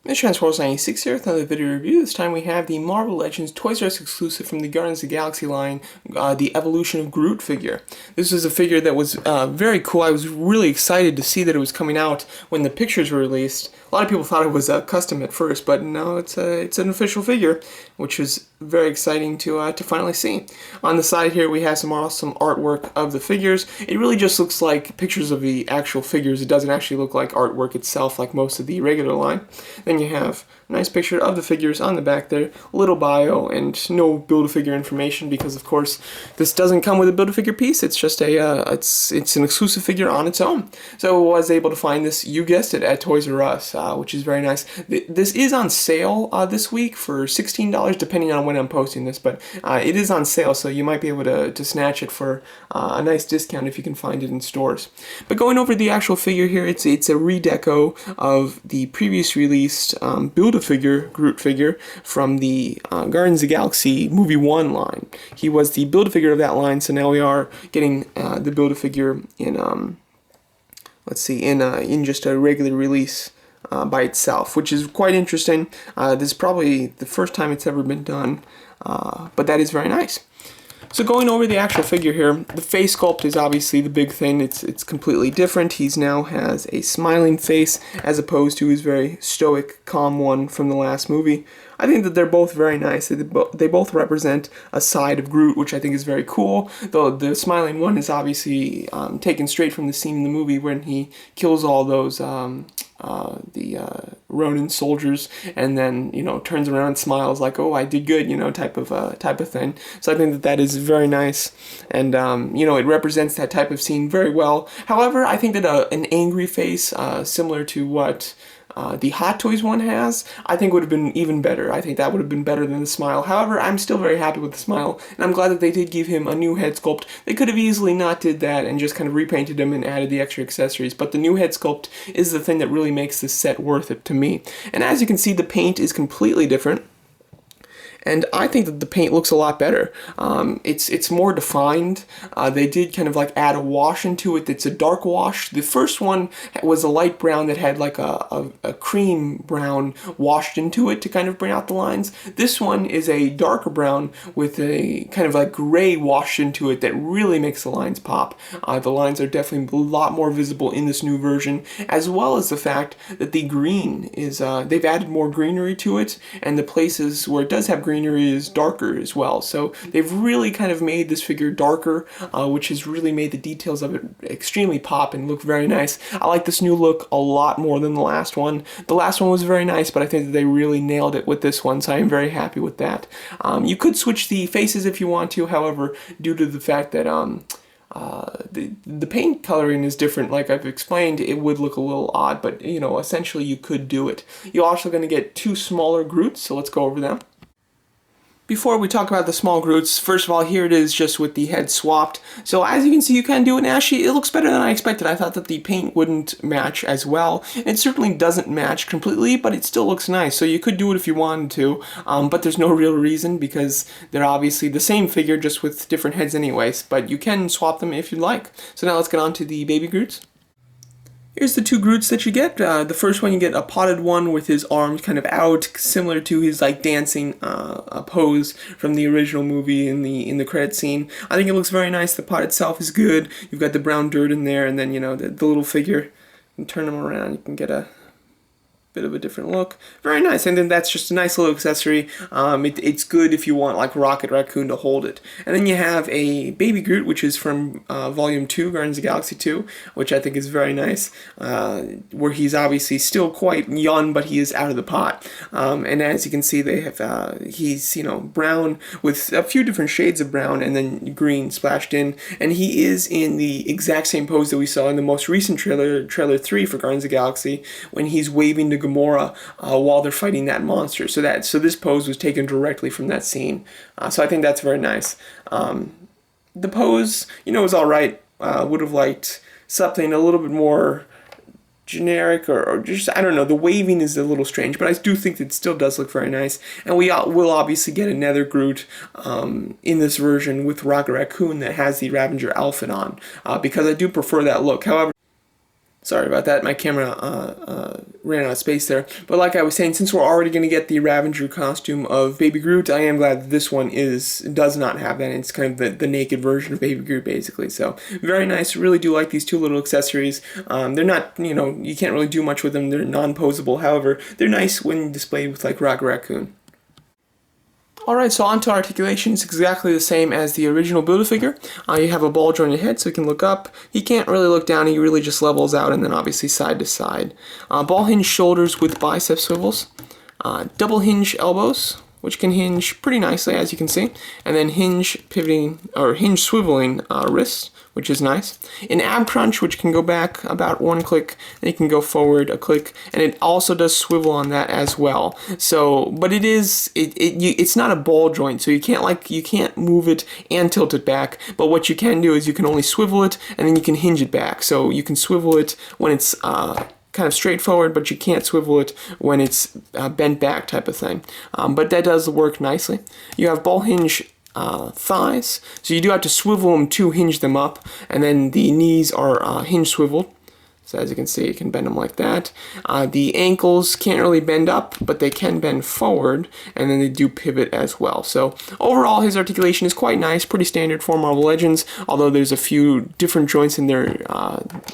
It's Transformers96 here with another video review. This time we have the Marvel Legends Toysrus exclusive from the Guardians of the Galaxy line, the Evolution of Groot figure. This is a figure that was very cool. I was really excited to see that it was coming out when the pictures were released. A lot of people thought it was custom at first, but no, it's an official figure, which was very exciting to finally see. On the side here we have some awesome artwork of the figures. It really just looks like pictures of the actual figures. It doesn't actually look like artwork itself like most of the regular line. Then you have a nice picture of the figures on the back there, little bio, and no Build-A-Figure information because, of course, this doesn't come with a Build-A-Figure piece. It's just it's an exclusive figure on its own. So I was able to find this, you guessed it, at Toysrus, which is very nice. This is on sale this week for $16, depending on when I'm posting this, but it is on sale, so you might be able to snatch it for a nice discount if you can find it in stores. But going over the actual figure here, it's a redeco of the previous released Build-A-Figure Groot figure from the Guardians of the Galaxy Movie 1 line. He was the Build-A-Figure of that line, so now we are getting the Build-A-Figure in, let's see, in just a regular release by itself, which is quite interesting. This is probably the first time it's ever been done, but that is very nice. So going over the actual figure here, the face sculpt is obviously the big thing. It's completely different. He's now has a smiling face as opposed to his very stoic, calm one from the last movie. I think that they're both very nice. They both represent a side of Groot, which I think is very cool. Though the smiling one is obviously taken straight from the scene in the movie when he kills all those Ronin soldiers, and then turns around and smiles like, "Oh, I did good," type of thing. So I think that is very nice, and it represents that type of scene very well. However, I think that an angry face, similar to what the Hot Toys one has, I think would have been even better. I think that would have been better than the smile. However, I'm still very happy with the smile, and I'm glad that they did give him a new head sculpt. They could have easily not did that and just kind of repainted him and added the extra accessories, but the new head sculpt is the thing that really makes this set worth it to me. And as you can see, the paint is completely different. And I think that the paint looks a lot better. It's more defined. They did kind of like add a wash into it. It's a dark wash. The first one was a light brown that had like a cream brown washed into it to kind of bring out the lines. This one is a darker brown with a kind of like gray washed into it that really makes the lines pop. The lines are definitely a lot more visible in this new version, as well as the fact that the green is, they've added more greenery to it, and the places where it does have greenery is darker as well. So they've really kind of made this figure darker, which has really made the details of it extremely pop and look very nice. I like this new look a lot more than the last one. The last one was very nice, but I think that they really nailed it with this one, so I am very happy with that. You could switch the faces if you want to, however, due to the fact that the paint coloring is different, like I've explained, it would look a little odd, but essentially you could do it. You're also going to get two smaller Groots, so let's go over them. Before we talk about the small Groots, first of all, here it is just with the head swapped. So as you can see, you can do it, and actually it looks better than I expected. I thought that the paint wouldn't match as well. It certainly doesn't match completely, but it still looks nice. So you could do it if you wanted to, but there's no real reason because they're obviously the same figure just with different heads anyways, but you can swap them if you'd like. So now let's get on to the baby Groots. Here's the two Groots that you get. The first one, you get a potted one with his arms kind of out, similar to his like dancing pose from the original movie in the credit scene. I think it looks very nice. The pot itself is good. You've got the brown dirt in there, and then the little figure. You turn him around, you can get a bit of a different look. Very nice, and then that's just a nice little accessory. It's good if you want like Rocket Raccoon to hold it. And then you have a baby Groot, which is from Volume 2, Guardians of the Galaxy 2, which I think is very nice, where he's obviously still quite young, but he is out of the pot. And as you can see, they have he's brown with a few different shades of brown and then green splashed in, and he is in the exact same pose that we saw in the most recent trailer 3 for Guardians of the Galaxy, when he's waving to Gamora while they're fighting that monster. So this pose was taken directly from that scene. So I think that's very nice. The pose, is all right. Would have liked something a little bit more generic or just, I don't know, the waving is a little strange, but I do think that it still does look very nice. And we will obviously get another Groot in this version with Rocket Raccoon that has the Ravager outfit on, because I do prefer that look. However, Sorry about that, my camera ran out of space there. But like I was saying, since we're already going to get the Ravager costume of Baby Groot, I am glad that this one does not have that. It's kind of the naked version of Baby Groot, basically. So very nice. Really do like these two little accessories. They're not, you can't really do much with them. They're non-posable. However, they're nice when displayed with like Rocket Raccoon. Alright, so on to articulation. It's exactly the same as the original Build-A-Figure. You have a ball jointed head, so he can look up. He can't really look down, he really just levels out, and then obviously side to side. Ball hinge shoulders with bicep swivels. Double hinge elbows, which can hinge pretty nicely, as you can see. And then hinge pivoting, or hinge swiveling wrists, which is nice. An ab crunch, which can go back about one click, and it can go forward a click, and it also does swivel on that as well. So, but it's not a ball joint, so you can't move it and tilt it back. But what you can do is you can only swivel it, and then you can hinge it back. So you can swivel it when it's kind of straightforward, but you can't swivel it when it's bent back type of thing. But that does work nicely. You have ball hinge thighs, so you do have to swivel them to hinge them up, and then the knees are hinge swiveled. So as you can see, you can bend them like that. The ankles can't really bend up, but they can bend forward, and then they do pivot as well. So overall, his articulation is quite nice, pretty standard for Marvel Legends, although there's a few different joints in their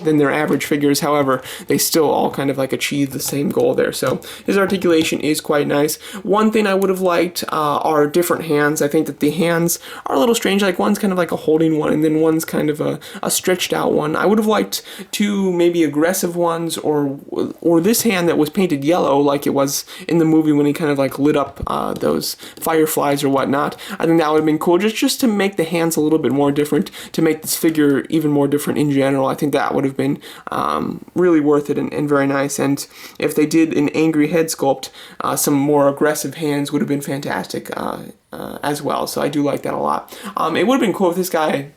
than their average figures. However, they still all kind of like achieve the same goal there. So his articulation is quite nice. One thing I would have liked are different hands. I think that the hands are a little strange. Like one's kind of like a holding one, and then one's kind of a stretched out one. I would have liked to maybe aggressive ones, or this hand that was painted yellow like it was in the movie when he kind of like lit up those fireflies or whatnot. I think that would have been cool, just to make the hands a little bit more different, to make this figure even more different in general. I think that would have been really worth it and very nice. And if they did an angry head sculpt, some more aggressive hands would have been fantastic as well. So I do like that a lot. It would have been cool if this guy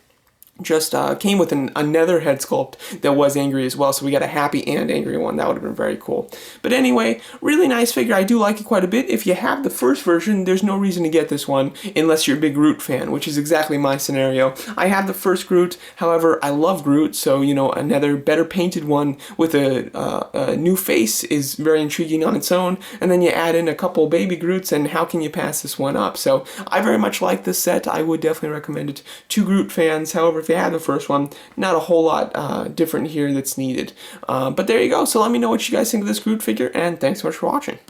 just came with another head sculpt that was angry as well, so we got a happy and angry one. That would have been very cool. But anyway, really nice figure. I do like it quite a bit. If you have the first version, there's no reason to get this one unless you're a big Groot fan, which is exactly my scenario. I have the first Groot, however, I love Groot, so another better painted one with a new face is very intriguing on its own, and then you add in a couple baby Groots, and how can you pass this one up? So I very much like this set. I would definitely recommend it to Groot fans. However, if you have the first one, not a whole lot different here that's needed. But there you go. So let me know what you guys think of this Groot figure, and thanks so much for watching.